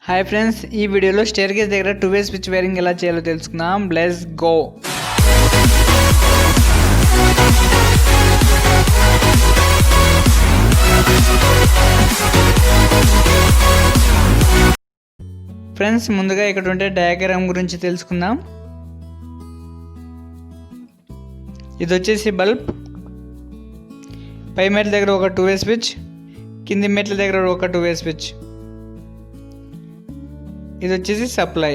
Hi friends, ఈ వీడియోలో stair case దగ్గర 2-way స్విచ్ వైరింగ్ ఎలా చేయాలో తెలుసుకుందాం. Let's go. ఫ్రెండ్స్, ముందుగా ఇక్కడ ఉండే డయాగ్రామ్ గురించి తెలుసుకుందాం. ఇది వచ్చేసి బల్బ్. పై మెట్ల దగ్గర ఒక 2-way స్విచ్, కింది మెట్ల దగ్గర ఒక 2-way స్విచ్. ఇది వచ్చేసి సప్లై.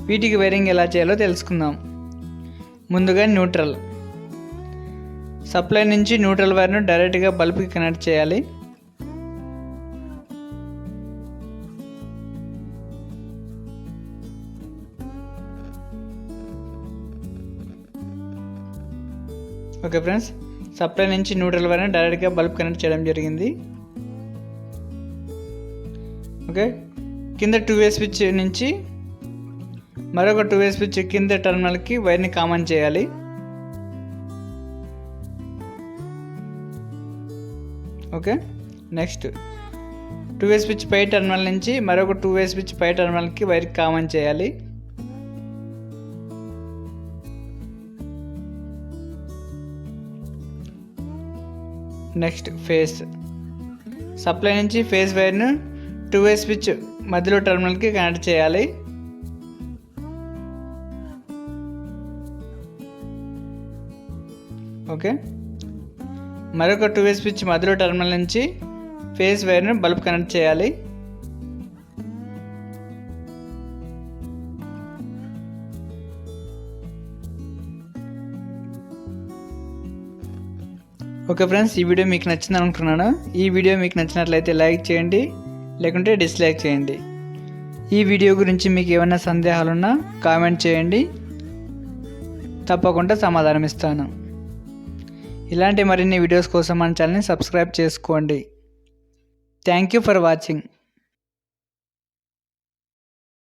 వీటికి వైరింగ్ ఎలా చేయాలో తెలుసుకుందాం. ముందుగా న్యూట్రల్. సప్లై నుంచి న్యూట్రల్ వైర్ను డైరెక్ట్గా బల్బ్కి కనెక్ట్ చేయాలి. ఓకే ఫ్రెండ్స్, సప్లై నుంచి న్యూట్రల్ వైర్ను డైరెక్ట్గా బల్బ్ కనెక్ట్ చేయడం జరిగింది. ఓకే, కింద 2-way స్విచ్ నుంచి మరొక 2-way స్విచ్ కింద టర్మినల్కి వైర్ని కామన్ చేయాలి. ఓకే, నెక్స్ట్ 2-way స్విచ్ పై టర్మినల్ నుంచి మరొక 2-way స్విచ్ పై టర్మినల్కి వైర్ కామన్ చేయాలి. Next face. సప్లై నుంచి ఫేస్ వైర్ను 2-way స్విచ్ మధ్యలో టర్మినల్కి కనెక్ట్ చేయాలి. ఓకే, మరొక 2-way స్విచ్ మధ్యలో టర్మినల్ నుంచి ఫేస్ వైర్ను బల్బ్ కనెక్ట్ చేయాలి. ఓకే ఫ్రెండ్స్, ఈ వీడియో మీకు నచ్చింది అనుకుంటున్నాను. ఈ వీడియో మీకు నచ్చినట్లయితే లైక్ చేయండి, లేకుంటే డిస్లైక్ చేయండి. ఈ వీడియో గురించి మీకు ఏమైనా సందేహాలున్నా కామెంట్ చేయండి, తప్పకుండా సమాధానం ఇస్తాను. ఇలాంటి మరిన్ని వీడియోస్ కోసం మన ఛానల్ని సబ్స్క్రైబ్ చేసుకోండి. Thank you for watching.